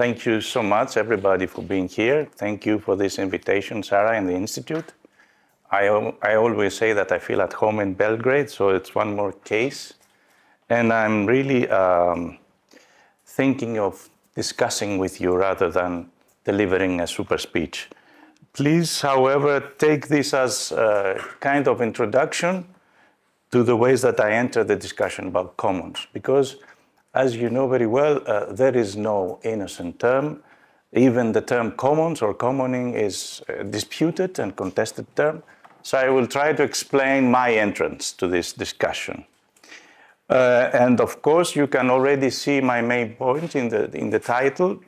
Thank you so much, everybody, for being here. Thank you for this invitation, Sarah, and the Institute. I always say that I feel at home in Belgrade, so it's one more case. And I'm really thinking of discussing with you rather than delivering a super speech. Please, however, take this as a kind of introduction to the ways that I enter the discussion about commons, because as you know very well, there is no innocent term. Even the term commons or commoning is a disputed and contested term. So I will try to explain my entrance to this discussion. And of course, you can already see my main point in the title.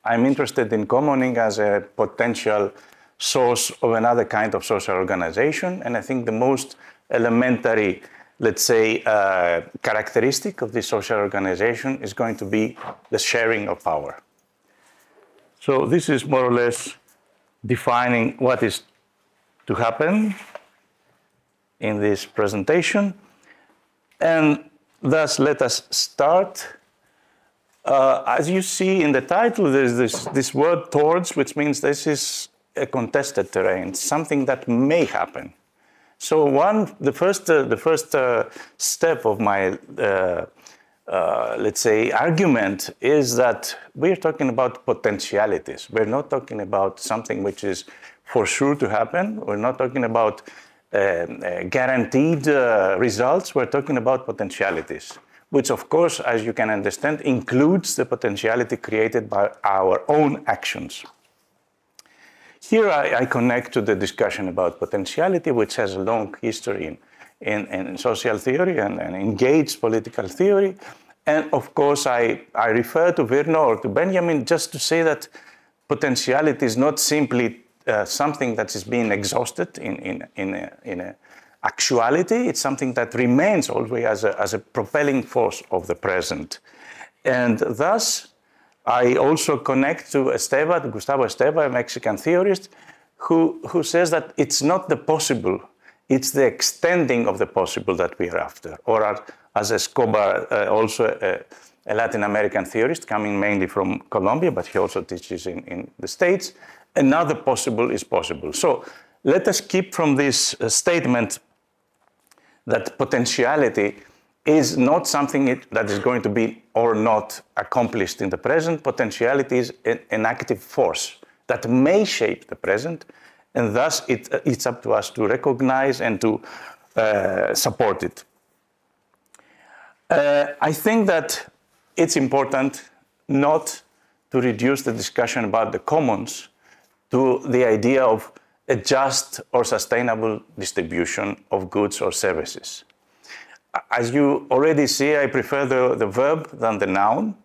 I'm interested in commoning as a potential source of another kind of social organization. And I think the most elementary, let's say, characteristic of this social organization is going to be the sharing of power. So this is more or less defining what is to happen in this presentation. And thus, let us start. As you see in the title, there's this word towards, which means this is a contested terrain, something that may happen. So the first step of my, let's say, argument is that we're talking about potentialities. We're not talking about something which is for sure to happen. We're not talking about guaranteed results. We're talking about potentialities, which, of course, as you can understand, includes the potentiality created by our own actions. Here I connect to the discussion about potentiality, which has a long history in social theory and engaged political theory. And of course, I refer to Virno or to Benjamin just to say that potentiality is not simply something that is being exhausted in actuality. It's something that remains always as a propelling force of the present. And thus, I also connect to Gustavo Esteva, a Mexican theorist, who says that it's not the possible, it's the extending of the possible that we are after. Or as Escobar, also a Latin American theorist coming mainly from Colombia, but he also teaches in the States, another possible is possible. So let us keep from this statement that potentiality is not something that is going to be or not accomplished in the present. Potentiality is an active force that may shape the present, and thus it's up to us to recognize and to support it. I think that it's important not to reduce the discussion about the commons to the idea of a just or sustainable distribution of goods or services. As you already see, I prefer the verb than the noun,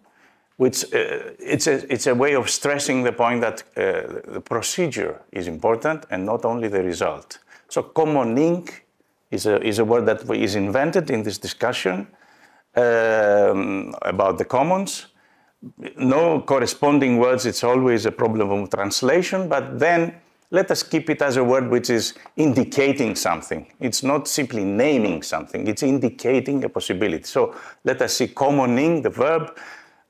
which it's a way of stressing the point that the procedure is important and not only the result. So commoning is a word that is invented in this discussion about the commons. No corresponding words, it's always a problem of translation, but then let us keep it as a word which is indicating something. It's not simply naming something, it's indicating a possibility. So let us see commoning, the verb,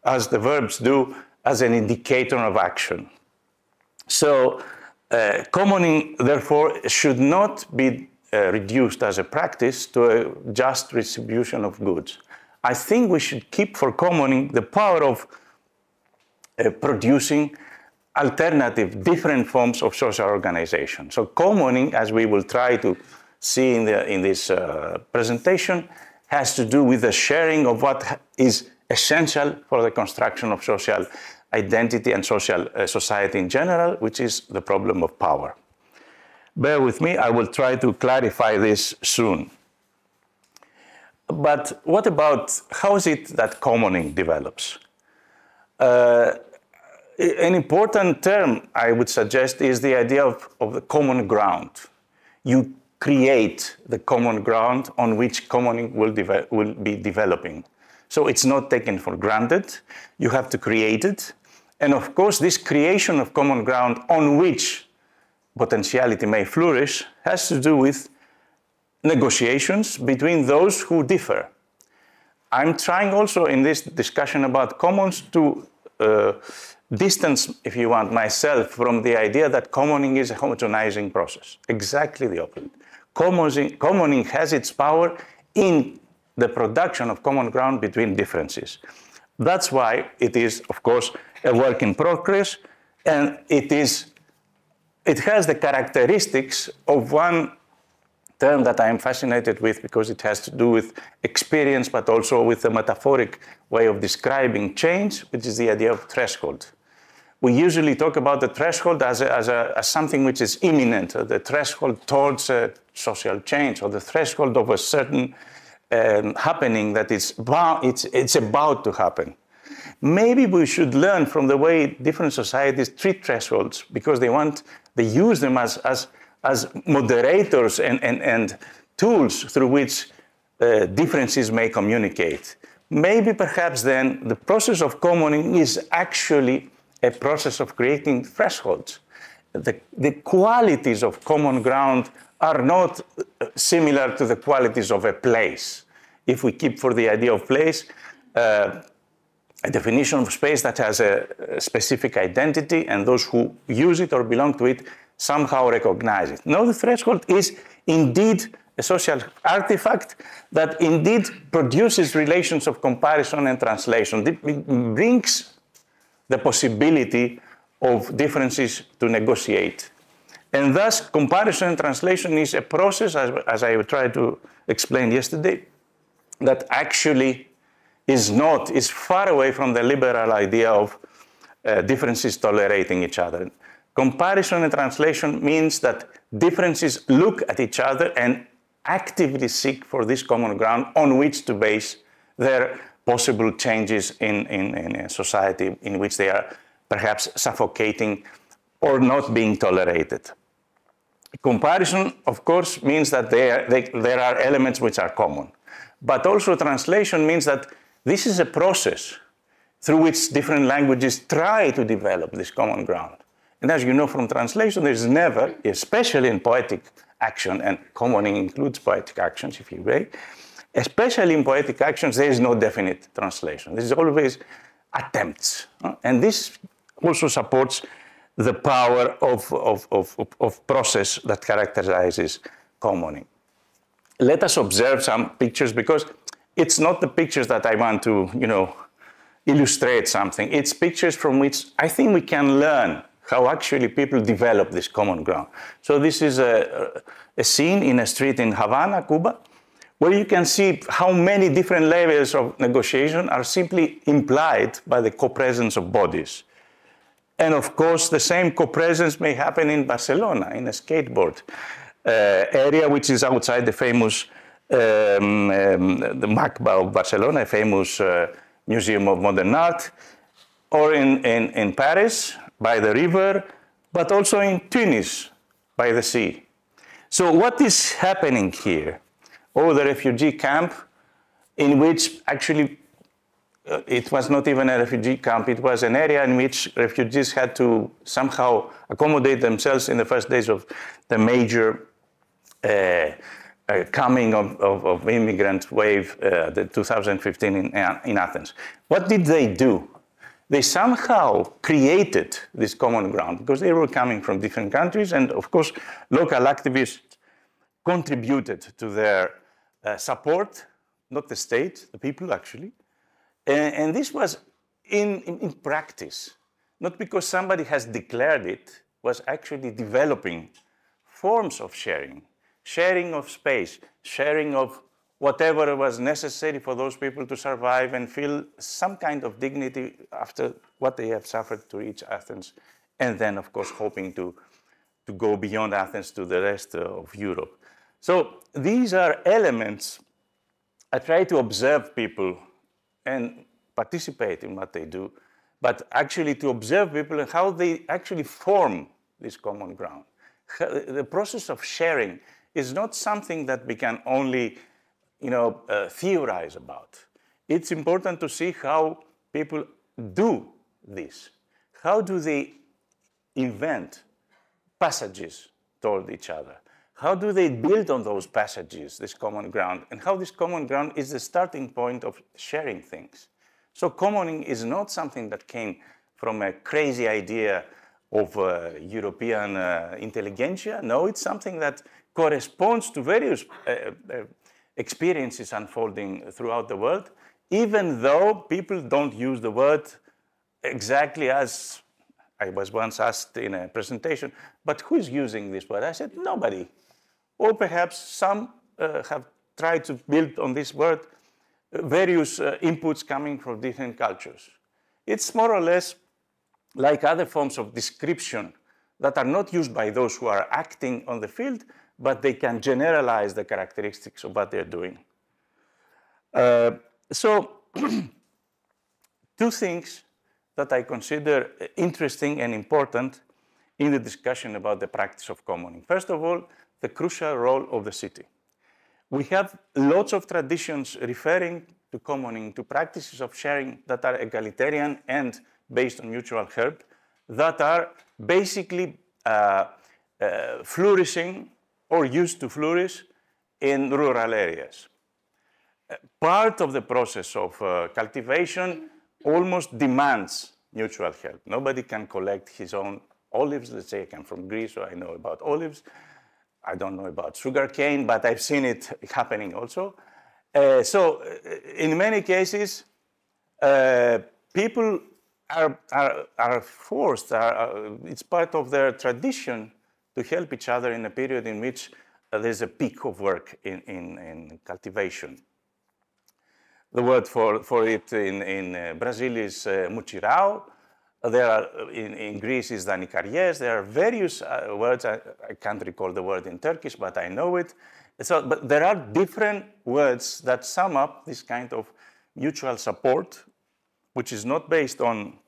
as the verbs do, as an indicator of action. So commoning, therefore, should not be reduced as a practice to a just distribution of goods. I think we should keep for commoning the power of producing alternative, different forms of social organization. So commoning, as we will try to see in this presentation, has to do with the sharing of what is essential for the construction of social identity and social society in general, which is the problem of power. Bear with me, I will try to clarify this soon. But what about, how is it that commoning develops? An important term, I would suggest, is the idea of the common ground. You create the common ground on which commoning will be developing. So it's not taken for granted. You have to create it. And of course, this creation of common ground on which potentiality may flourish has to do with negotiations between those who differ. I'm trying also in this discussion about commons to distance, if you want, myself from the idea that commoning is a homogenizing process. Exactly the opposite. Commoning has its power in the production of common ground between differences. That's why it is, of course, a work in progress, and it has the characteristics of one term that I am fascinated with because it has to do with experience, but also with a metaphoric way of describing change, which is the idea of threshold. We usually talk about the threshold as something which is imminent, or the threshold towards a social change, or the threshold of a certain happening that it's about to happen. Maybe we should learn from the way different societies treat thresholds, because they use them as moderators and tools through which differences may communicate. Maybe perhaps then the process of commoning is actually a process of creating thresholds. The qualities of common ground are not similar to the qualities of a place. If we keep for the idea of place, a definition of space that has a specific identity, and those who use it or belong to it somehow recognize it. No, the threshold is indeed a social artifact that indeed produces relations of comparison and translation. It brings the possibility of differences to negotiate. And thus, comparison and translation is a process, as I tried to explain yesterday, that actually is far away from the liberal idea of differences tolerating each other. Comparison and translation means that differences look at each other and actively seek for this common ground on which to base their possible changes in a society in which they are perhaps suffocating or not being tolerated. Comparison, of course, means that there are elements which are common. But also translation means that this is a process through which different languages try to develop this common ground. And as you know from translation, there's never, especially in poetic action, and commoning includes poetic actions, if you will, especially in poetic actions, there is no definite translation. There is always attempts. And this also supports the power of process that characterizes commoning. Let us observe some pictures, because it's not the pictures that I want to, illustrate something. It's pictures from which I think we can learn how actually people develop this common ground. So this is a scene in a street in Havana, Cuba, where you can see how many different levels of negotiation are simply implied by the co-presence of bodies. And of course, the same co-presence may happen in Barcelona, in a skateboard area, which is outside the famous the MACBA of Barcelona, a famous museum of modern art, or in Paris, by the river, but also in Tunis, by the sea. So what is happening here? Oh, the refugee camp, in which actually it was not even a refugee camp, it was an area in which refugees had to somehow accommodate themselves in the first days of the major coming of immigrant wave, the 2015 in Athens. What did they do? They somehow created this common ground because they were coming from different countries, and of course, local activists contributed to their support, not the state, the people actually. And this was in practice, not because somebody has declared it, was actually developing forms of sharing of space, sharing of whatever was necessary for those people to survive and feel some kind of dignity after what they have suffered to reach Athens, and then, of course, hoping to go beyond Athens to the rest of Europe. So these are elements. I try to observe people and participate in what they do, but actually to observe people and how they actually form this common ground. The process of sharing is not something that we can only theorize about. It's important to see how people do this. How do they invent passages toward each other? How do they build on those passages, this common ground? And how this common ground is the starting point of sharing things. So commoning is not something that came from a crazy idea of European intelligentsia. No, it's something that corresponds to various experiences unfolding throughout the world, even though people don't use the word exactly as I was once asked in a presentation, but who's using this word? I said, nobody. Or perhaps some have tried to build on this word various inputs coming from different cultures. It's more or less like other forms of description that are not used by those who are acting on the field, but they can generalize the characteristics of what they're doing. So two things that I consider interesting and important in the discussion about the practice of commoning. First of all, the crucial role of the city. We have lots of traditions referring to commoning, to practices of sharing that are egalitarian and based on mutual help, that are basically flourishing or used to flourish in rural areas. Part of the process of cultivation almost demands mutual help. Nobody can collect his own olives. Let's say I come from Greece, so I know about olives. I don't know about sugarcane, but I've seen it happening also. So in many cases, people are forced, it's part of their tradition to help each other in a period in which there's a peak of work in cultivation. The word for it in Brazil is mutirão. There are, in Greece is danikariés. There are various words. I can't recall the word in Turkish, but I know it. So, but there are different words that sum up this kind of mutual support, which is not based on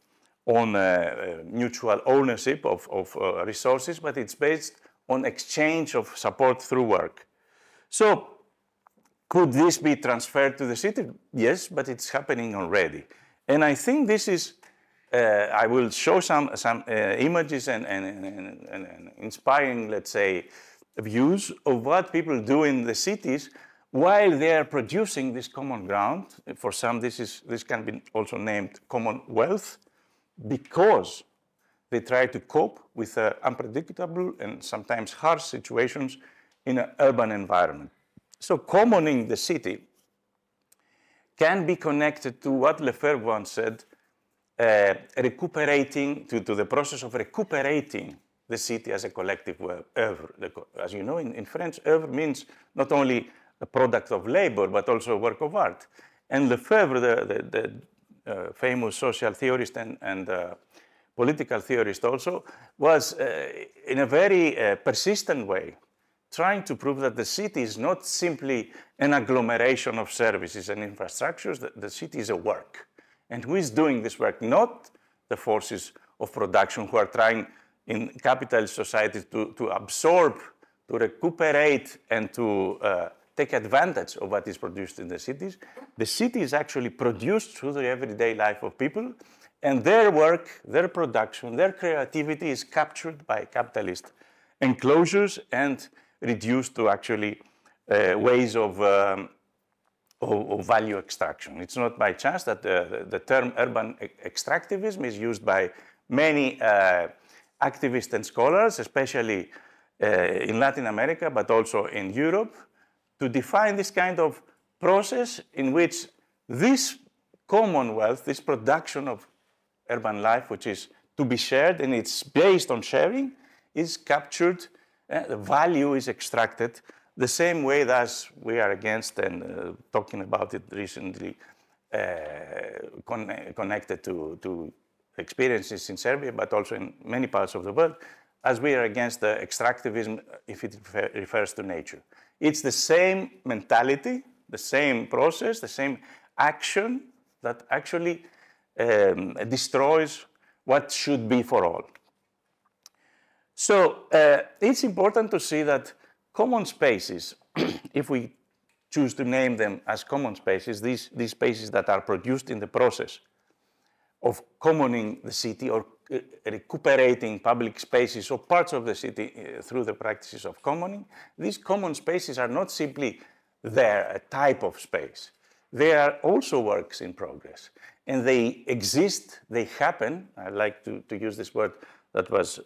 mutual ownership of resources, but it's based on exchange of support through work. So could this be transferred to the city? Yes, but it's happening already. And I think this is, I will show some images and inspiring, let's say, views of what people do in the cities while they are producing this common ground. For some, this can be also named commonwealth, because they try to cope with unpredictable and sometimes harsh situations in an urban environment. So commoning the city can be connected to what Lefebvre once said, recuperating, to the process of recuperating the city as a collective oeuvre. As you know, in French, oeuvre means not only a product of labor, but also a work of art. And Lefebvre, the famous social theorist and political theorist also, was in a very persistent way trying to prove that the city is not simply an agglomeration of services and infrastructures, the city is a work. And who is doing this work? Not the forces of production who are trying in capitalist societies to absorb, to recuperate, and to take advantage of what is produced in the cities. The city is actually produced through the everyday life of people, and their work, their production, their creativity is captured by capitalist enclosures and reduced to actually ways of value extraction. It's not by chance that the term urban extractivism is used by many activists and scholars, especially in Latin America, but also in Europe, to define this kind of process in which this commonwealth, this production of urban life, which is to be shared and it's based on sharing, is captured, the value is extracted, the same way that we are against, and talking about it recently, connected to experiences in Serbia, but also in many parts of the world, as we are against the extractivism if it refers to nature. It's the same mentality, the same process, the same action that actually destroys what should be for all. So it's important to see that common spaces, if we choose to name them as common spaces, these spaces that are produced in the process of commoning the city or recuperating public spaces or parts of the city through the practices of commoning, these common spaces are not simply there, a type of space. They are also works in progress. and they exist, they happen. I like to use this word that was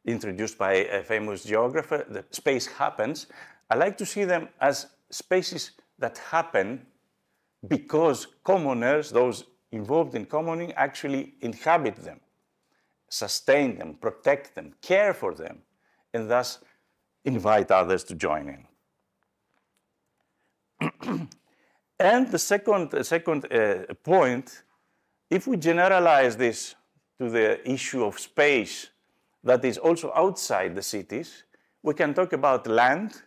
introduced by a famous geographer, that space happens. I like to see them as spaces that happen because commoners, those involved in commoning, actually inhabit them, sustain them, protect them, care for them, and thus invite others to join in. And the second point, if we generalize this to the issue of space that is also outside the cities, we can talk about land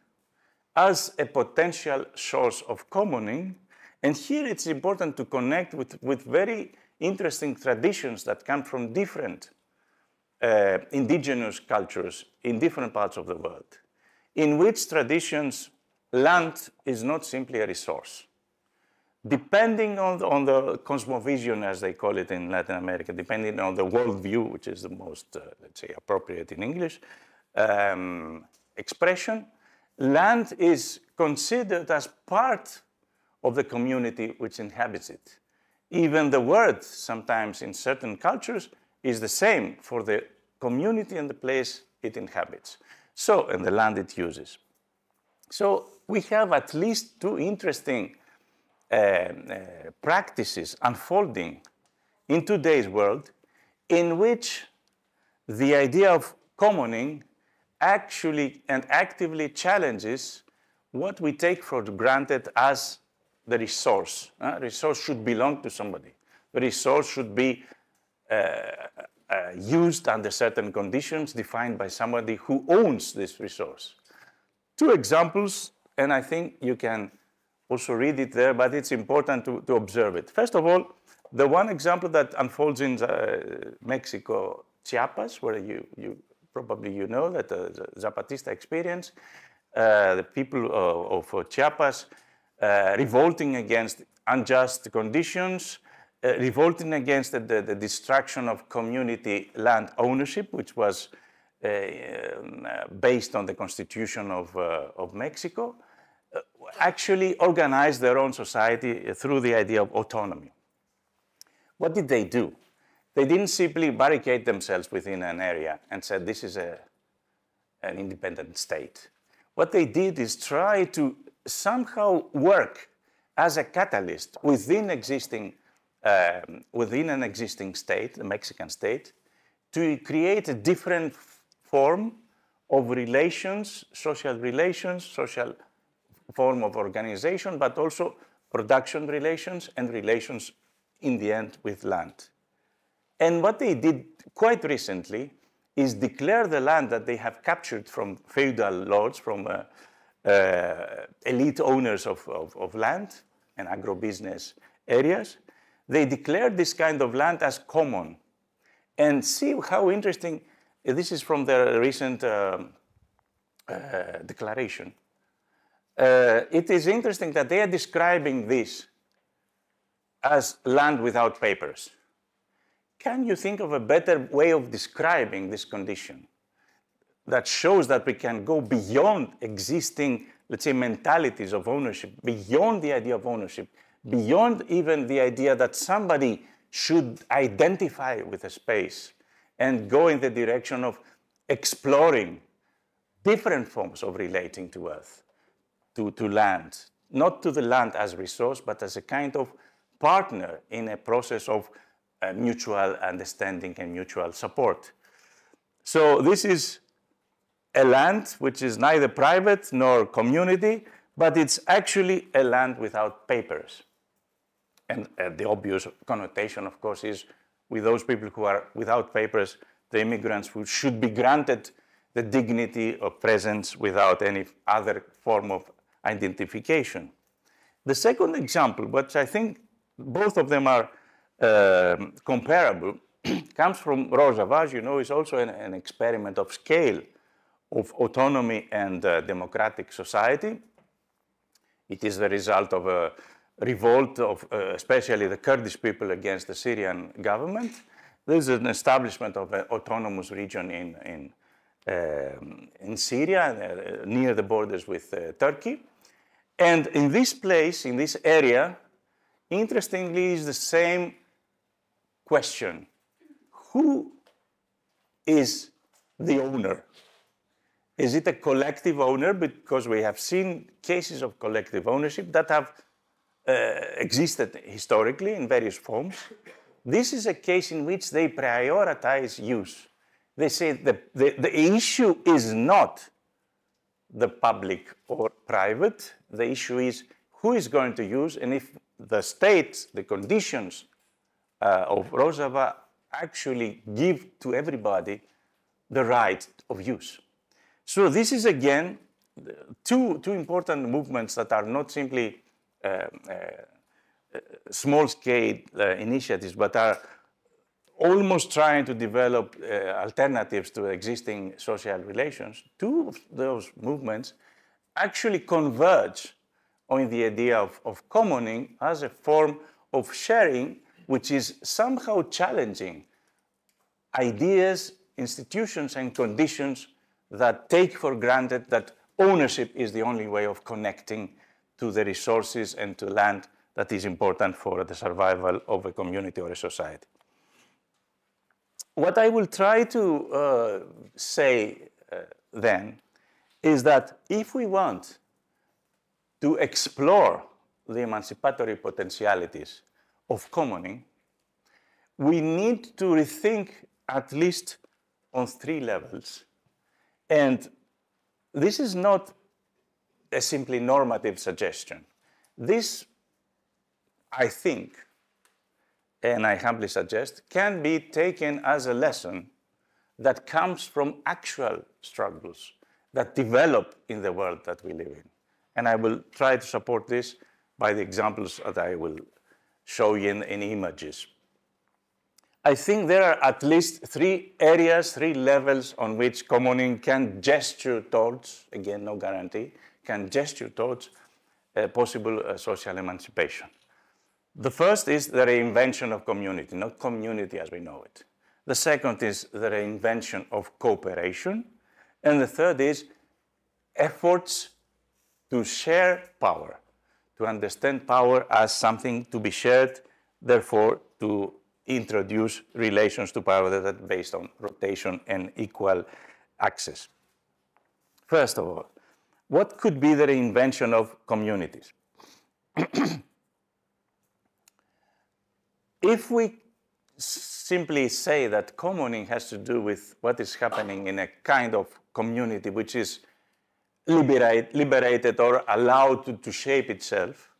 as a potential source of commoning. And here it's important to connect with very interesting traditions that come from different indigenous cultures in different parts of the world, in which traditions land is not simply a resource. Depending on the cosmovision, as they call it in Latin America, depending on the worldview, which is the most, let's say, appropriate in English, expression, land is considered as part of the community which inhabits it. Even the word, sometimes in certain cultures, is the same for the community and the place it inhabits. So, and the land it uses. So we have at least two interesting practices unfolding in today's world in which the idea of commoning actually and actively challenges what we take for granted as the resource. Resource should belong to somebody. The resource should be used under certain conditions defined by somebody who owns this resource. Two examples, and I think you can also read it there, but it's important to observe it. First of all, the one example that unfolds in Mexico, Chiapas, where you probably know that the Zapatista experience, the people of Chiapas revolting against unjust conditions, revolting against the destruction of community land ownership, which was based on the Constitution of Mexico, actually organized their own society through the idea of autonomy. What did they do? They didn't simply barricade themselves within an area and said, this is an independent state. What they did is try to somehow work as a catalyst within an existing state, the Mexican state, to create a different form of relations, social form of organization, but also production relations and relations in the end with land. And what they did quite recently is declare the land that they have captured from feudal lords, from elite owners of land and agribusiness areas. They declared this kind of land as common. And see how interesting, this is from the recent declaration. It is interesting that they are describing this as land without papers. Can you think of a better way of describing this condition that shows that we can go beyond existing, let's say, mentalities of ownership, beyond the idea of ownership, beyond even the idea that somebody should identify with a space and go in the direction of exploring different forms of relating to earth, to land, not to the land as resource, but as a kind of partner in a process of mutual understanding and mutual support. So this is a land which is neither private nor community, but it's actually a land without papers. And the obvious connotation, of course, is with those people who are without papers, the immigrants who should be granted the dignity of presence without any other form of identification. The second example, which I think both of them are comparable, comes from Rojava, as you know, is also an experiment of scale of autonomy and democratic society. It is the result of a revolt of especially the Kurdish people against the Syrian government. There is an establishment of an autonomous region in Syria, near the borders with Turkey. And in this place, in this area, interestingly, is the same question, who is the owner? Is it a collective owner? Because we have seen cases of collective ownership that have existed historically in various forms. This is a case in which they prioritize use. They say the issue is not the public or private. The issue is who is going to use, and if the states, the conditions of Rojava actually give to everybody the right of use. So this is, again, two important movements that are not simply small-scale initiatives, but are almost trying to develop alternatives to existing social relations. Two of those movements actually converge on the idea of commoning as a form of sharing, which is somehow challenging ideas, institutions, and conditions that take for granted that ownership is the only way of connecting to the resources and to land that is important for the survival of a community or a society. What I will try to say then is that if we want to explore the emancipatory potentialities of commoning, we need to rethink at least on 3 levels. And this is not a simply normative suggestion. This, I think, and I humbly suggest, can be taken as a lesson that comes from actual struggles that develop in the world that we live in. And I will try to support this by the examples that I will show you in images. I think there are at least 3 areas, 3 levels on which commoning can gesture towards, again, no guarantee, can gesture towards possible social emancipation. The first is the reinvention of community, not community as we know it. The second is the reinvention of cooperation. And the third is efforts to share power, to understand power as something to be shared, therefore to introduce relations to power that are based on rotation and equal access. First of all, what could be the reinvention of communities? If we simply say that commoning has to do with what is happening in a kind of community which is liberated or allowed to shape itself,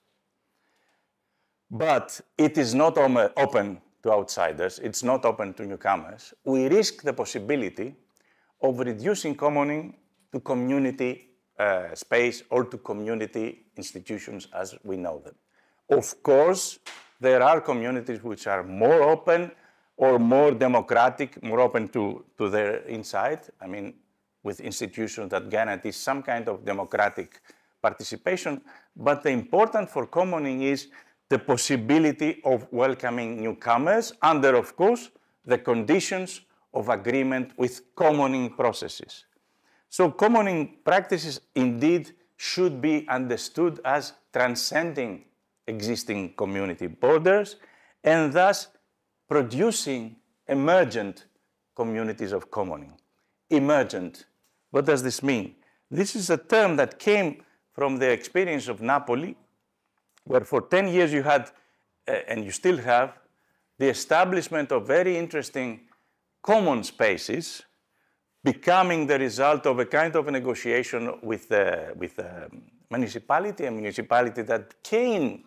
but it is not open to outsiders, it's not open to newcomers, we risk the possibility of reducing commoning to community space or to community institutions as we know them. Of course, there are communities which are more open or more democratic, more open to their inside. I mean, with institutions that guarantee some kind of democratic participation. But the important for commoning is the possibility of welcoming newcomers under, of course, the conditions of agreement with commoning processes. So commoning practices indeed should be understood as transcending existing community borders and thus producing emergent communities of commoning. Emergent, what does this mean? This is a term that came from the experience of Napoli, where for 10 years you had, and you still have, the establishment of very interesting common spaces becoming the result of a kind of a negotiation with the municipality, a municipality that came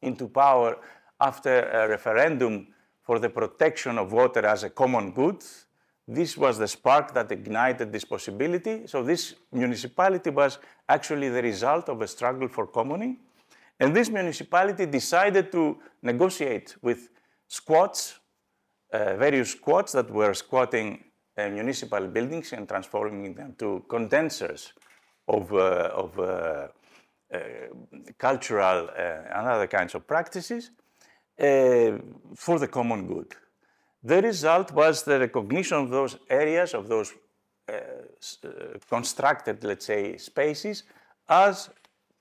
into power after a referendum for the protection of water as a common good. This was the spark that ignited this possibility. So this municipality was actually the result of a struggle for commoning. And this municipality decided to negotiate with squats, various squats that were squatting municipal buildings and transforming them to condensers of cultural and other kinds of practices for the common good. The result was the recognition of those areas, of those constructed, let's say, spaces as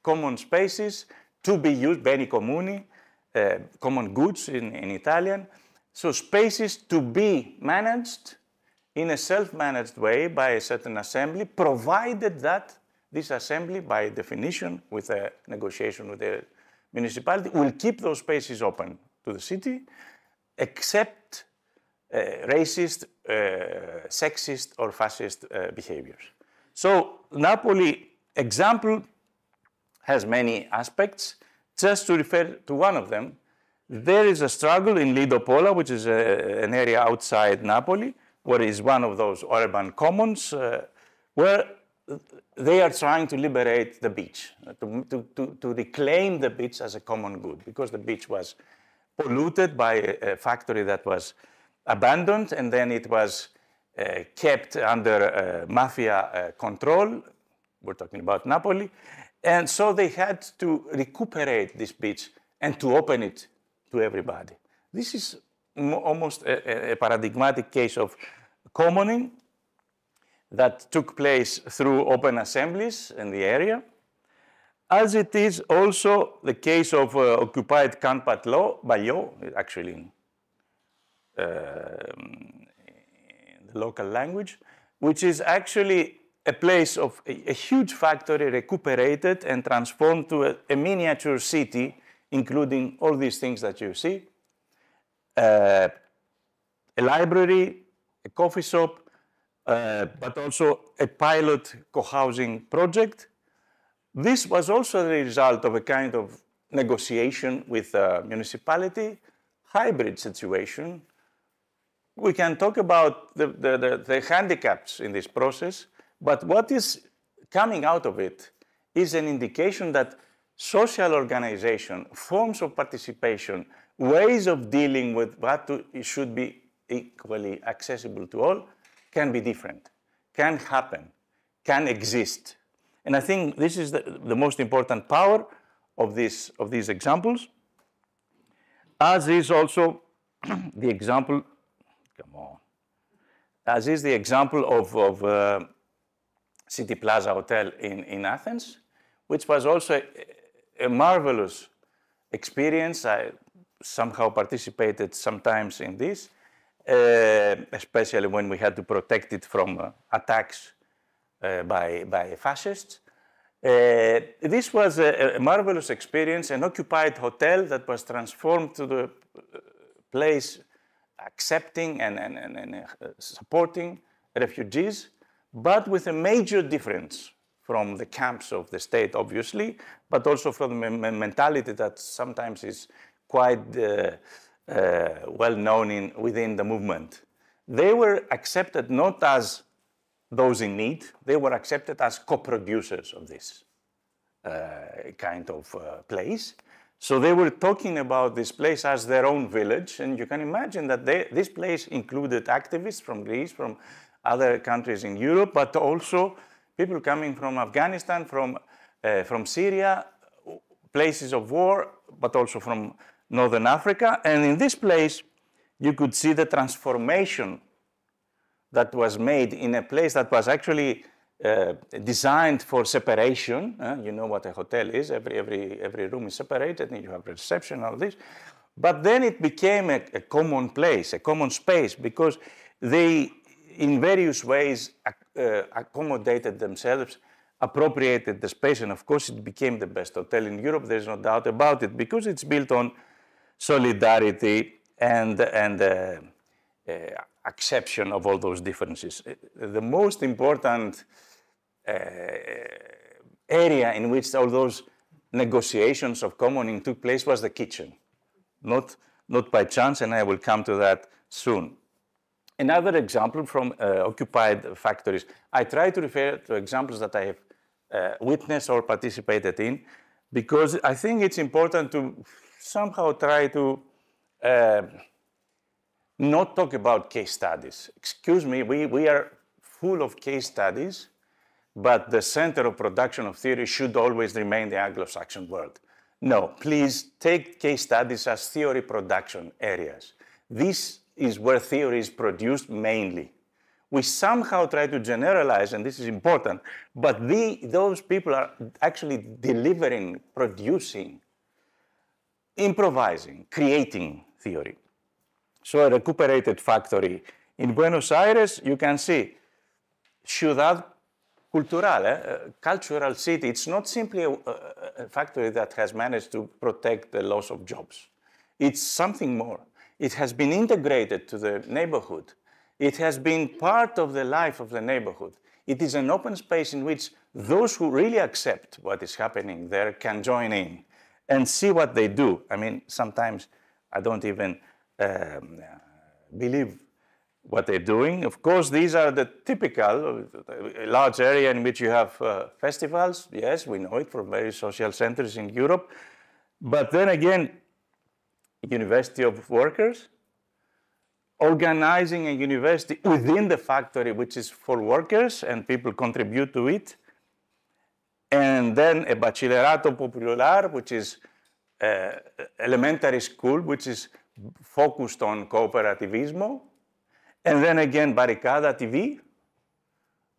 common spaces to be used, beni comuni, common goods in Italian, So spaces to be managed in a self-managed way by a certain assembly, provided that this assembly, by definition, with a negotiation with the municipality, will keep those spaces open to the city, except racist, sexist, or fascist behaviors. So Napoli example has many aspects. Just to refer to one of them, there is a struggle in Lido Pola, which is an area outside Napoli, where is one of those urban commons, where they are trying to liberate the beach, to reclaim the beach as a common good, because the beach was polluted by a factory that was abandoned, and then it was kept under mafia control. We're talking about Napoli. And so they had to recuperate this beach and to open it to everybody. This is almost a paradigmatic case of commoning that took place through open assemblies in the area, as it is also the case of occupied Camp Baillot, actually in the local language, which is actually a place of a huge factory recuperated and transformed to a miniature city, including all these things that you see. A library, a coffee shop, but also a pilot co-housing project. This was also the result of a kind of negotiation with the municipality, hybrid situation. We can talk about the handicaps in this process, but what is coming out of it is an indication that social organization, forms of participation, ways of dealing with what should be equally accessible to all can be different, can happen, can exist. And I think this is the most important power of these examples, as is also the example, as is the example of City Plaza Hotel in Athens, which was also a marvelous experience. I somehow participated sometimes in this, especially when we had to protect it from attacks by fascists. This was a marvelous experience, an occupied hotel that was transformed to the place accepting and supporting refugees, but with a major difference from the camps of the state, obviously, but also from the mentality that sometimes is quite well known within the movement. They were accepted not as those in need, they were accepted as co-producers of this kind of place. So they were talking about this place as their own village, and you can imagine that this place included activists from Greece, from other countries in Europe, but also people coming from Afghanistan, from Syria, places of war, but also from Northern Africa. And in this place, you could see the transformation that was made in a place that was actually designed for separation. You know what a hotel is. Every room is separated, and you have reception, all this. But then it became a common place, a common space, because they, in various ways, accommodated themselves, appropriated the space, and of course it became the best hotel in Europe. There's no doubt about it, because it's built on solidarity and acception of all those differences. The most important area in which all those negotiations of commoning took place was the kitchen, not by chance, and I will come to that soon. Another example from occupied factories. I try to refer to examples that I have witnessed or participated in, because I think it's important to somehow try to not talk about case studies. Excuse me, we are full of case studies, but the center of production of theory should always remain the Anglo-Saxon world. No, please take case studies as theory production areas. This is where theory is produced mainly. We somehow try to generalize, and this is important, but those people are actually delivering, producing, improvising, creating theory. So a recuperated factory. In Buenos Aires, you can see ciudad cultural, cultural city. It's not simply a factory that has managed to protect the loss of jobs. It's something more. It has been integrated to the neighborhood. It has been part of the life of the neighborhood. It is an open space in which those who really accept what is happening there can join in and see what they do. I mean, sometimes I don't even believe what they're doing. Of course, these are the typical large area in which you have festivals. Yes, we know it from various social centers in Europe. But then again, University of Workers, organizing a university within the factory, which is for workers, and people contribute to it. And then a Bachillerato Popular, which is elementary school, which is focused on cooperativismo. And then again, Barricada TV,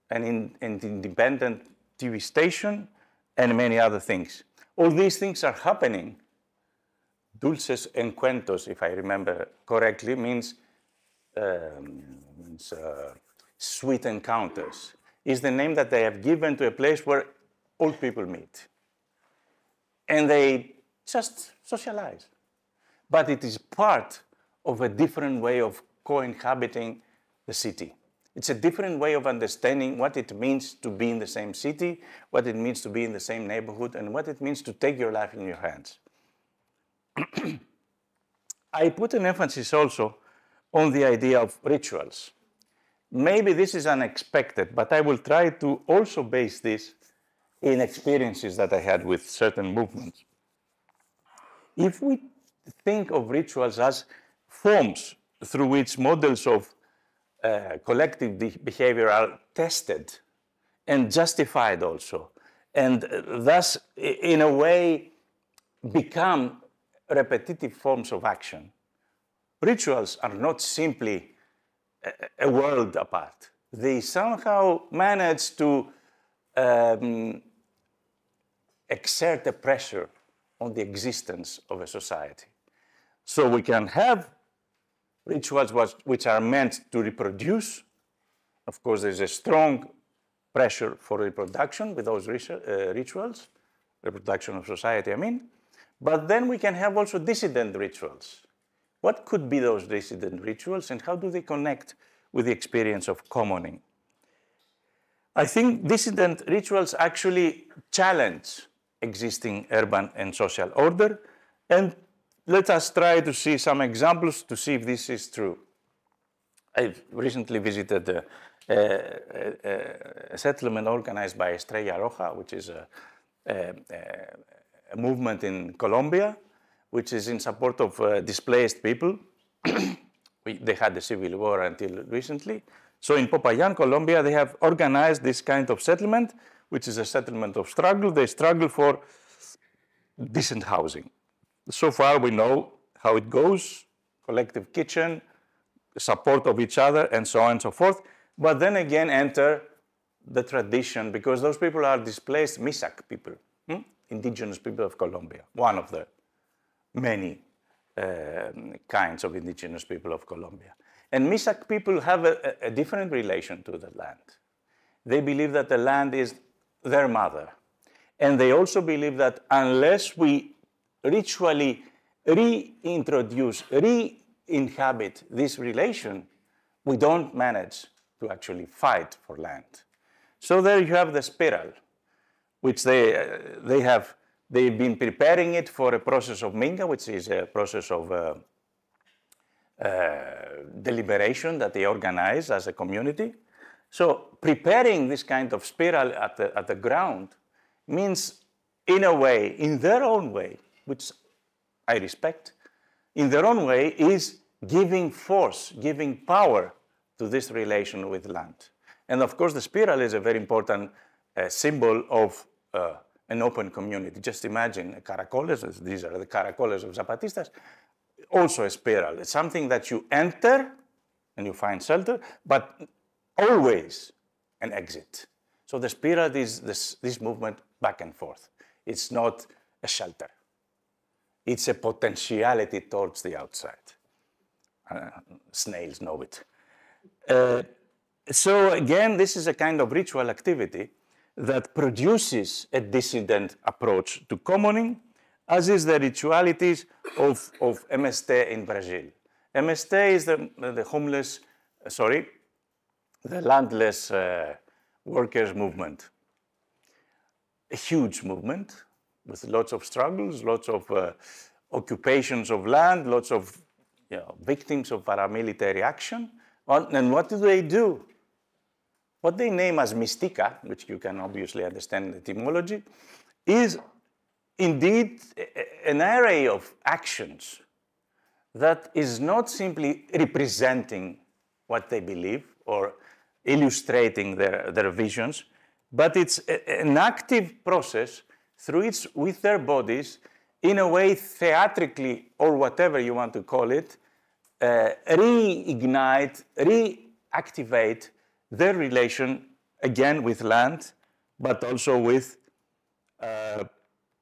an independent TV station, and many other things. All these things are happening. Dulces encuentros, if I remember correctly, means sweet encounters. Is the name that they have given to a place where old people meet. And they just socialize. But it is part of a different way of co-inhabiting the city. It's a different way of understanding what it means to be in the same city, what it means to be in the same neighborhood, and what it means to take your life in your hands. I put an emphasis also on the idea of rituals. Maybe this is unexpected, but I will try to also base this in experiences that I had with certain movements. If we think of rituals as forms through which models of collective behavior are tested and justified also, and thus, in a way, become repetitive forms of action. Rituals are not simply a world apart. They somehow manage to exert a pressure on the existence of a society. So we can have rituals which are meant to reproduce. Of course, there's a strong pressure for reproduction with those rituals, reproduction of society, I mean. But then we can have also dissident rituals. What could be those dissident rituals, and how do they connect with the experience of commoning? I think dissident rituals actually challenge existing urban and social order, and let us try to see some examples to see if this is true. I've recently visited a settlement organized by Estrella Roja, which is a movement in Colombia, which is in support of displaced people. They had the civil war until recently. So in Popayán, Colombia, they have organized this kind of settlement, which is a settlement of struggle. They struggle for decent housing. So far, we know how it goes, collective kitchen, support of each other, and so on and so forth. But then again, enter the tradition, because those people are displaced Misak people, indigenous people of Colombia, one of the many kinds of indigenous people of Colombia. And Misak people have a different relation to the land. They believe that the land is their mother. And they also believe that unless we ritually reintroduce, re-inhabit this relation, we don't manage to actually fight for land. So there you have the spiral, which they've been preparing it for a process of Minga, which is a process of deliberation that they organize as a community. So preparing this kind of spiral at the ground means, in a way, in their own way, which I respect, in their own way, is giving force, giving power to this relation with land. And of course, the spiral is a very important symbol of an open community. Just imagine caracoles, these are the caracoles of Zapatistas, also a spiral. It's something that you enter and you find shelter, but always an exit. So the spiral is this movement back and forth. It's not a shelter. It's a potentiality towards the outside. Snails know it. So again, this is a kind of ritual activity that produces a dissident approach to commoning, as is the ritualities of MST in Brazil. MST is the homeless, the landless workers movement. A huge movement with lots of struggles, lots of occupations of land, lots of victims of paramilitary action. And what do? What they name as mystica, which you can obviously understand the etymology, is indeed an array of actions that is not simply representing what they believe or illustrating their visions, but it's an active process through which, with their bodies, in a way theatrically, or whatever you want to call it, reignite, reactivate their relation, again, with land, but also with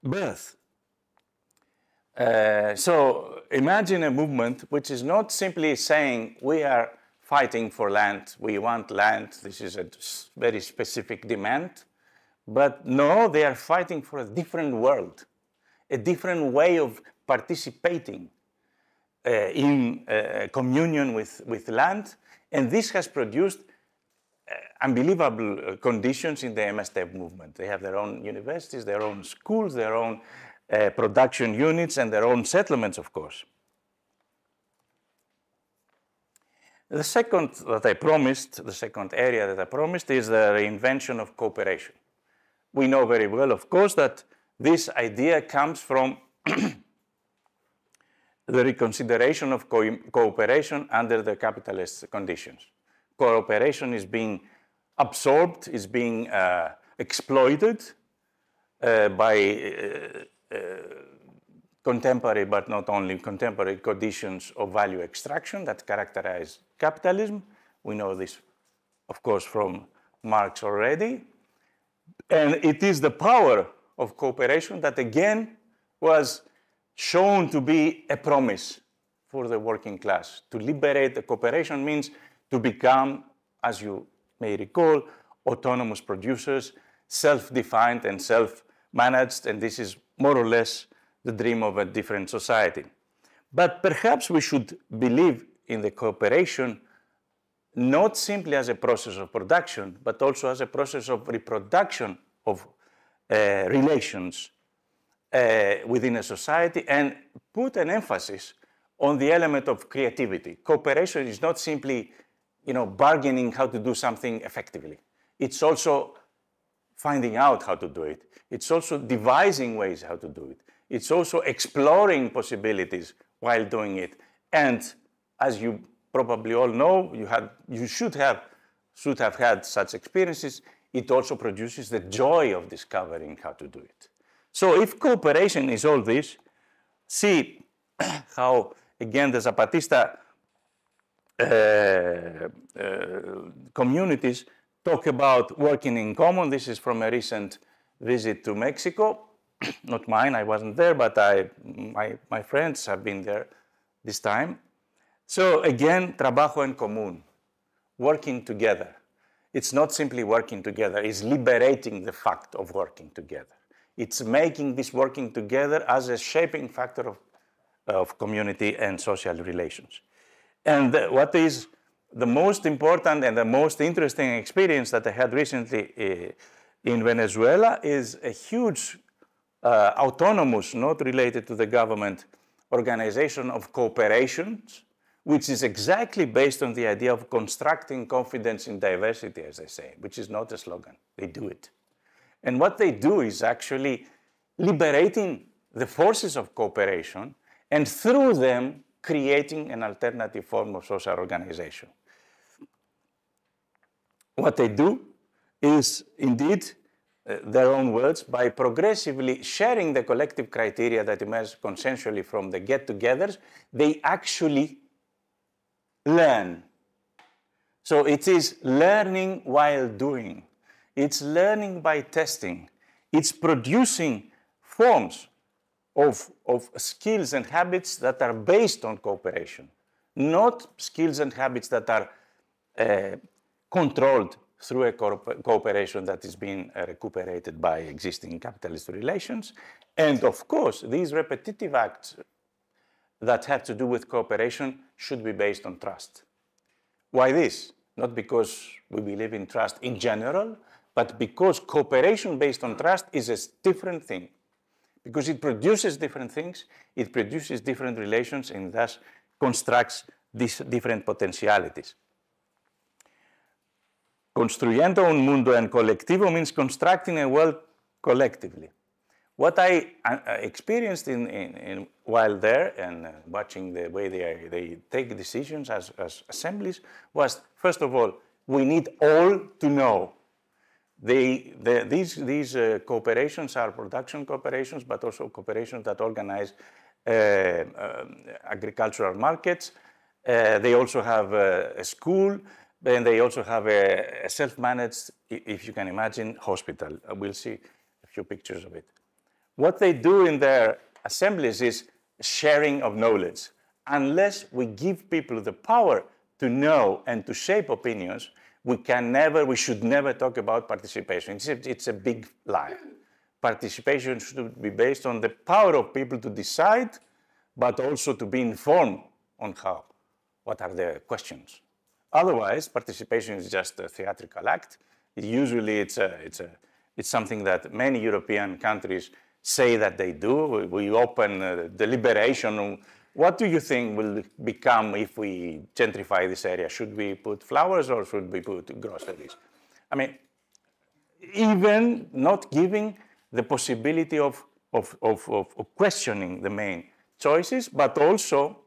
birth. So imagine a movement which is not simply saying we are fighting for land, we want land, this is a very specific demand, but no, they are fighting for a different world, a different way of participating in communion with land, and this has produced unbelievable conditions in the MST movement. They have their own universities, their own schools, their own production units, and their own settlements, of course. The second that I promised, the second area that I promised, is the reinvention of cooperation. We know very well, of course, that this idea comes from the reconsideration of cooperation under the capitalist conditions. Cooperation is being absorbed, is being exploited by contemporary, but not only contemporary, conditions of value extraction that characterize capitalism. We know this, of course, from Marx already. And it is the power of cooperation that, again, was shown to be a promise for the working class. To liberate the cooperation means to become, as you may recall, autonomous producers, self-defined and self-managed, and this is more or less the dream of a different society. But perhaps we should believe in the cooperation not simply as a process of production, but also as a process of reproduction of relations within a society, and put an emphasis on the element of creativity. Cooperation is not simply, bargaining how to do something effectively. It's also finding out how to do it. It's also devising ways how to do it. It's also exploring possibilities while doing it. And as you probably all know, you should have had such experiences. It also produces the joy of discovering how to do it. So if cooperation is all this, see how, again, the Zapatista communities talk about working in common. This is from a recent visit to Mexico. Not mine, I wasn't there, but my friends have been there this time. So again, trabajo en común, working together. It's not simply working together, it's liberating the fact of working together. It's making this working together as a shaping factor of community and social relations. And what is the most important and the most interesting experience that I had recently in Venezuela is a huge autonomous, not related to the government, organization of cooperations, which is exactly based on the idea of constructing confidence in diversity, as I say, which is not a slogan. They do it. And what they do is actually liberating the forces of cooperation and through them creating an alternative form of social organization. What they do is indeed their own words, by progressively sharing the collective criteria that emerge consensually from the get-togethers, they actually learn. So it is learning while doing. It's learning by testing. It's producing forms of skills and habits that are based on cooperation, not skills and habits that are controlled through a cooperation that is being recuperated by existing capitalist relations. And of course, these repetitive acts that have to do with cooperation should be based on trust. Why this? Not because we believe in trust in general, but because cooperation based on trust is a different thing. Because it produces different things, it produces different relations, and thus constructs these different potentialities. Construyendo un mundo en colectivo means constructing a world collectively. What I experienced while there and watching the way they take decisions as assemblies was, first of all, we need all to know. These cooperations are production cooperations, but also cooperations that organize agricultural markets. They also have a school, and they also have a self-managed, if you can imagine, hospital. We'll see a few pictures of it. What they do in their assemblies is sharing of knowledge. Unless we give people the power to know and to shape opinions, we should never talk about participation. It's a big lie. Participation should be based on the power of people to decide, but also to be informed on what are the questions. Otherwise, participation is just a theatrical act. Usually, it's something that many European countries say that they do. We open deliberation. What do you think will become if we gentrify this area? Should we put flowers or should we put groceries? I mean, even not giving the possibility of questioning the main choices, but also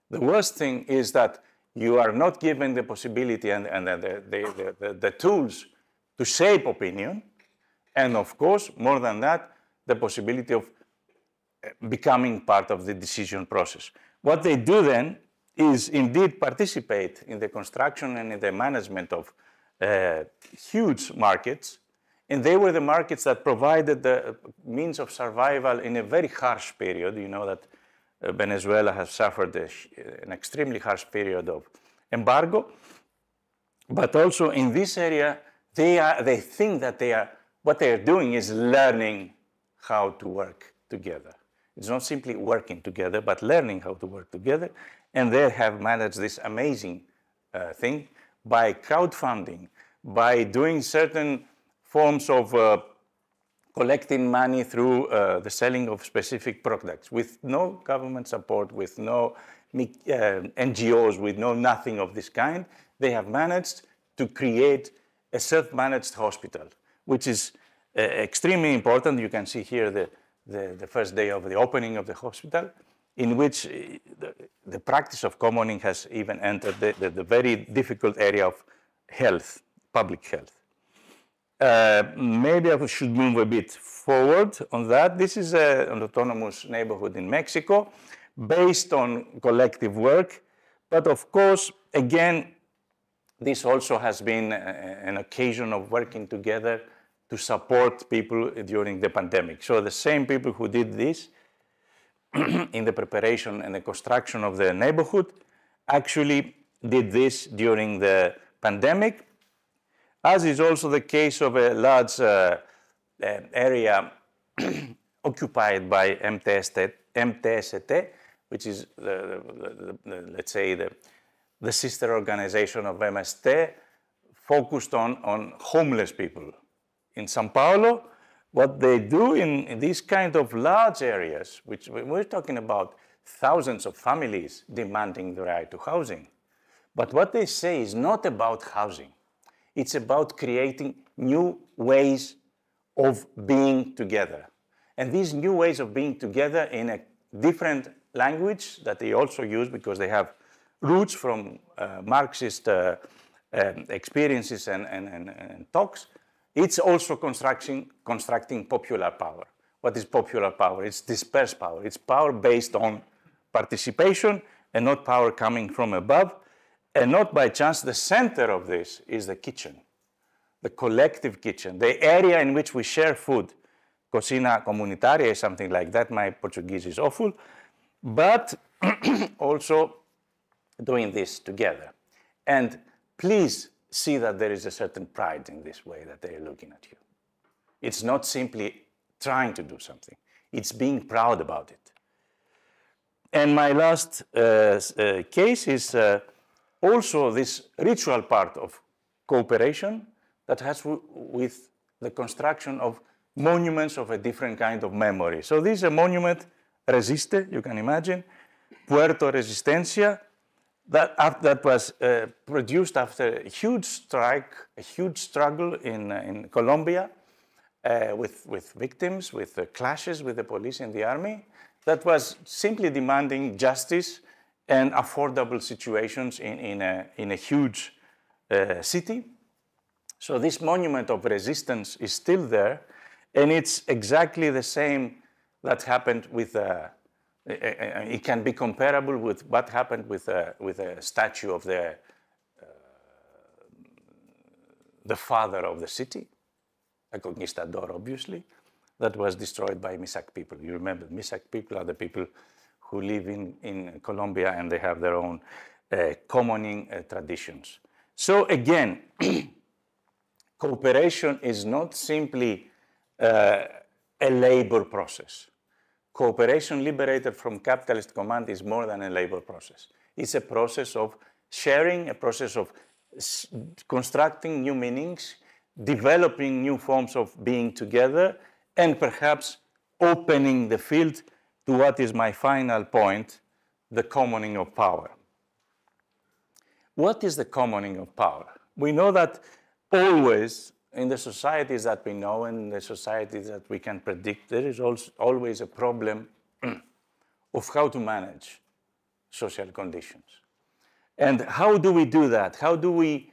the worst thing is that you are not given the possibility and the tools to shape opinion, and of course, more than that, the possibility of becoming part of the decision process. What they do then is indeed participate in the construction and in the management of huge markets, and they were the markets that provided the means of survival in a very harsh period. You know that Venezuela has suffered an extremely harsh period of embargo, but also in this area, they think that what they are doing is learning how to work together. It's not simply working together, but learning how to work together, and they have managed this amazing thing by crowdfunding, by doing certain forms of collecting money through the selling of specific products with no government support, with no NGOs, with no nothing of this kind. They have managed to create a self-managed hospital, which is extremely important. You can see here the first day of the opening of the hospital, in which the practice of commoning has even entered the very difficult area of health, public health. Maybe I should move a bit forward on that. This is an autonomous neighborhood in Mexico based on collective work. But of course, again, this also has been an occasion of working together to support people during the pandemic. So the same people who did this in the preparation and the construction of the neighborhood actually did this during the pandemic, as is also the case of a large area occupied by MTST, which is, let's say, the sister organization of MST, focused on homeless people. In Sao Paulo, what they do in these kind of large areas, which we're talking about thousands of families demanding the right to housing. But what they say is not about housing. It's about creating new ways of being together. And these new ways of being together in a different language that they also use because they have roots from Marxist experiences and talks. It's also constructing popular power. What is popular power? It's dispersed power. It's power based on participation and not power coming from above. And not by chance, the center of this is the kitchen, the collective kitchen, the area in which we share food. Cocina comunitaria is something like that. My Portuguese is awful. But also doing this together. And please see that there is a certain pride in this way that they are looking at you. It's not simply trying to do something. It's being proud about it. And my last case is also this ritual part of cooperation that has with the construction of monuments of a different kind of memory. So this is a monument, Resiste, you can imagine, Puerto Resistencia, that was produced after a huge strike, a huge struggle in Colombia with victims, with clashes with the police and the army, that was simply demanding justice and affordable situations in a huge city. So this monument of resistance is still there, and it's exactly the same that happened with it can be comparable with what happened with a statue of the father of the city, a conquistador, obviously, that was destroyed by Misak people. You remember, Misak people are the people who live in Colombia, and they have their own commoning traditions. So again, cooperation is not simply a labor process. Cooperation liberated from capitalist command is more than a labor process. It's a process of sharing, a process of constructing new meanings, developing new forms of being together, and perhaps opening the field to what is my final point, the commoning of power. What is the commoning of power? We know that always in the societies that we know and the societies that we can predict, there is always a problem of how to manage social conditions. And how do we do that? How do we,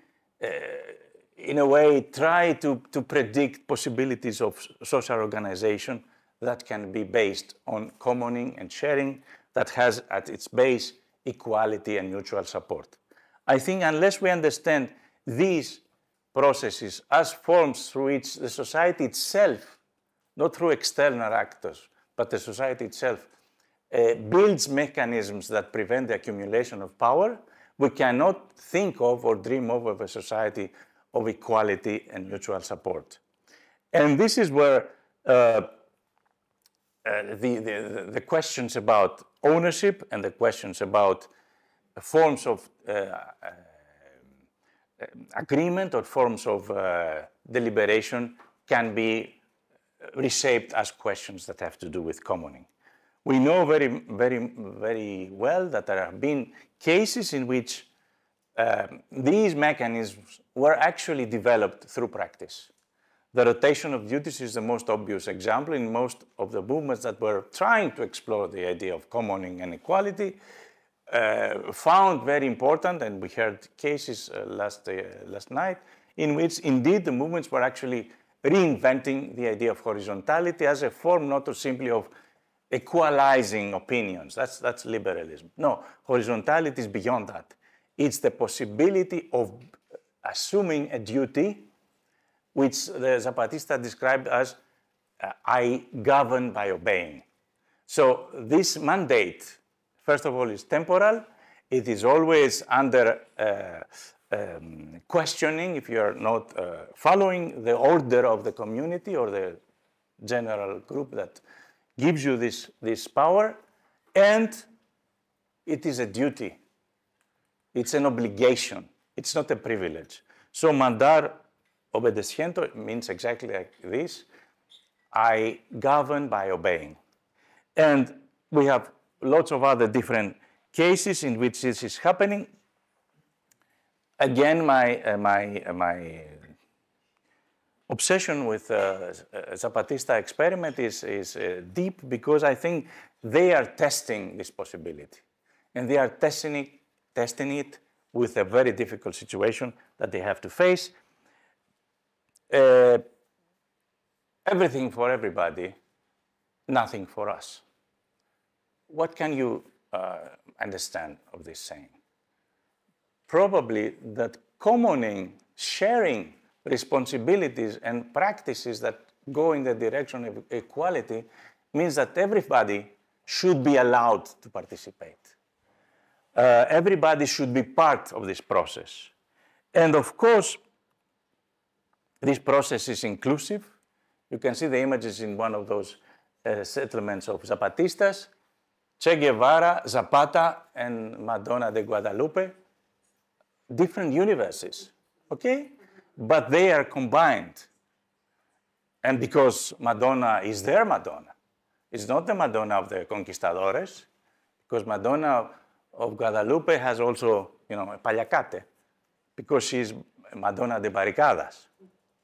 in a way, try to predict possibilities of social organization that can be based on commoning and sharing, that has at its base equality and mutual support? I think unless we understand these processes as forms through which the society itself, not through external actors, but the society itself, builds mechanisms that prevent the accumulation of power, we cannot think of or dream of a society of equality and mutual support. And this is where the questions about ownership and the questions about forms of agreement or forms of deliberation can be reshaped as questions that have to do with commoning. We know very well that there have been cases in which these mechanisms were actually developed through practice. The rotation of duties is the most obvious example in most of the movements that were trying to explore the idea of commoning and equality. Found very important, and we heard cases last night, in which indeed the movements were actually reinventing the idea of horizontality as a form not simply of equalizing opinions. That's liberalism. No, horizontality is beyond that. It's the possibility of assuming a duty which the Zapatista described as I govern by obeying. So this mandate, first of all, is temporal. It is always under questioning if you are not following the order of the community or the general group that gives you this power. And it is a duty. It's an obligation. It's not a privilege. So mandar obedeciendo means exactly like this. I govern by obeying. And we have lots of other different cases in which this is happening. Again, my obsession with Zapatista experiment is deep, because I think they are testing this possibility. And they are testing it with a very difficult situation that they have to face. Everything for everybody, nothing for us. What can you understand of this saying? Probably that commoning, sharing responsibilities and practices that go in the direction of equality means that everybody should be allowed to participate. everybody should be part of this process. And of course, this process is inclusive. You can see the images in one of those settlements of Zapatistas, Che Guevara, Zapata, and Madonna de Guadalupe. Different universes, okay? But they are combined. And because Madonna is their Madonna, it's not the Madonna of the conquistadores, because Madonna of Guadalupe has also, you know, a paliacate, because she's Madonna de Barricadas,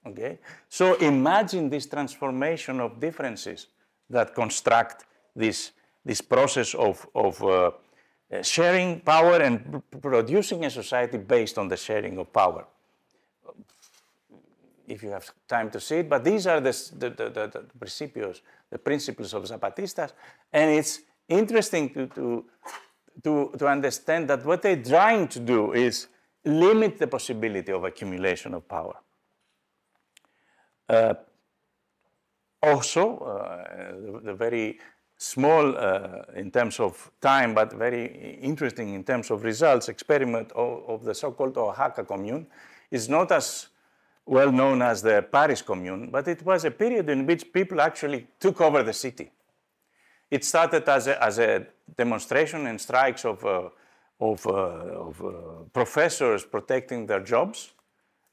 okay? So imagine this transformation of differences that construct this process of sharing power and producing a society based on the sharing of power. If you have time to see it, but these are the principles of Zapatistas, and it's interesting to understand that what they're trying to do is limit the possibility of accumulation of power. The very small in terms of time, but very interesting in terms of results, experiment of the so-called Oaxaca commune is not as well known as the Paris commune, but it was a period in which people actually took over the city. It started as a demonstration and strikes of professors protecting their jobs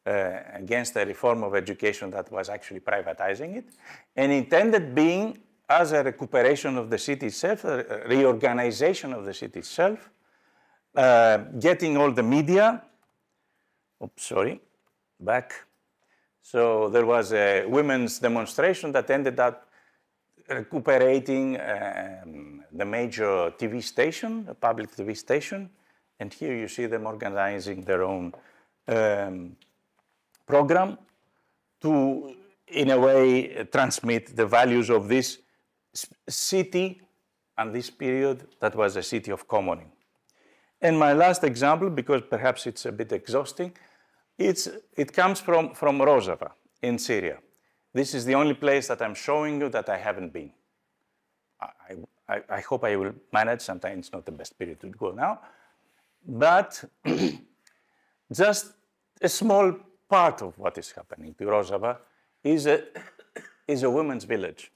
against a reform of education that was actually privatizing it, and intended being as a recuperation of the city itself, a reorganization of the city itself, getting all the media. Back. So there was a women's demonstration that ended up recuperating the major TV station, a public TV station, and here you see them organizing their own program to, in a way, transmit the values of this city and this period that was a city of commoning. And my last example, because perhaps it's a bit exhausting, it comes from Rojava in Syria. This is the only place that I'm showing you that I haven't been. I hope I will manage. Sometimes it's not the best period to go now. But just a small part of what is happening to Rojava is a women's village.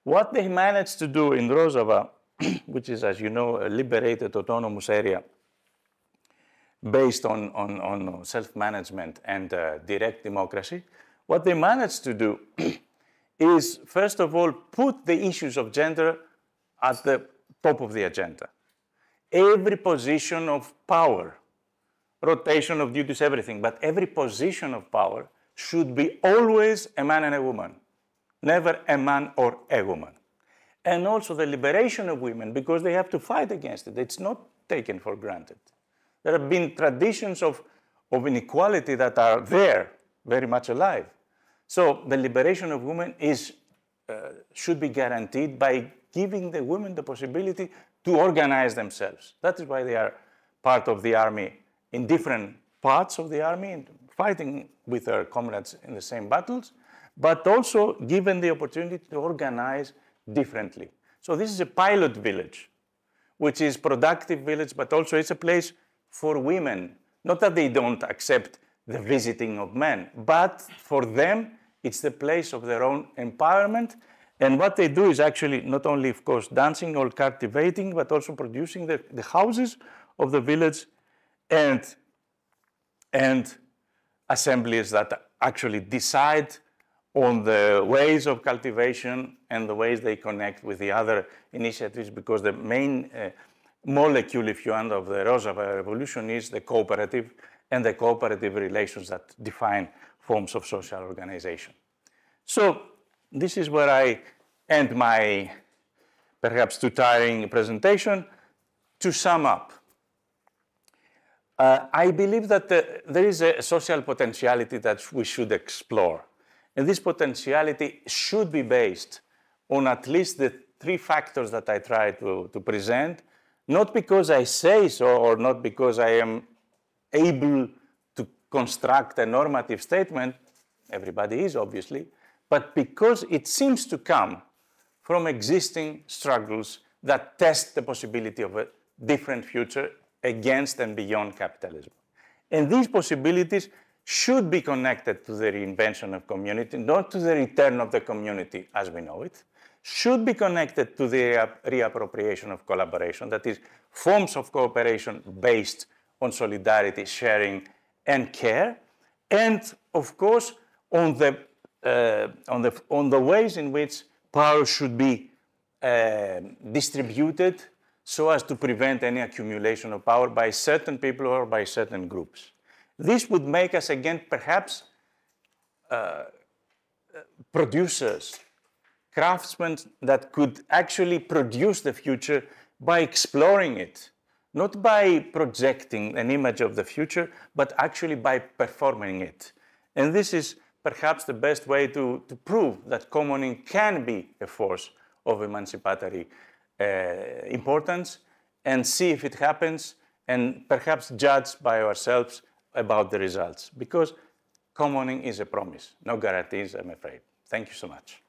What they managed to do in Rojava, which is, as you know, a liberated autonomous area based on self-management and direct democracy, what they managed to do is, first of all, put the issues of gender at the top of the agenda. Every position of power, rotation of duties, everything, but every position of power should be always a man and a woman, never a man or a woman. And also the liberation of women, because they have to fight against it. It's not taken for granted. There have been traditions of inequality that are there, very much alive. So the liberation of women should be guaranteed by giving the women the possibility to organize themselves. That is why they are part of the army in different parts of the army, and fighting with their comrades in the same battles, but also given the opportunity to organize differently. So this is a pilot village, which is productive village, but also it's a place for women. Not that they don't accept the visiting of men, but for them, it's the place of their own empowerment. And what they do is actually not only, of course, dancing or cultivating, but also producing the houses of the village and assemblies that actually decide on the ways of cultivation and the ways they connect with the other initiatives, because the main molecule, if you want, of the Rojava revolution is the cooperative and the cooperative relations that define forms of social organization. So this is where I end my perhaps too tiring presentation. To sum up, I believe that there is a social potentiality that we should explore. And this potentiality should be based on at least the three factors that I try to present, not because I say so or not because I am able to construct a normative statement, everybody is obviously, but because it seems to come from existing struggles that test the possibility of a different future against and beyond capitalism. And these possibilities should be connected to the reinvention of community, not to the return of the community as we know it, should be connected to the reappropriation of collaboration, that is, forms of cooperation based on solidarity, sharing, and care, and of course, on the ways in which power should be distributed so as to prevent any accumulation of power by certain people or by certain groups. This would make us again, perhaps, producers, craftsmen that could actually produce the future by exploring it, not by projecting an image of the future, but actually by performing it. And this is perhaps the best way to prove that commoning can be a force of emancipatory importance, and see if it happens, and perhaps judge by ourselves about the results. Because commoning is a promise, no guarantees, I'm afraid. Thank you so much.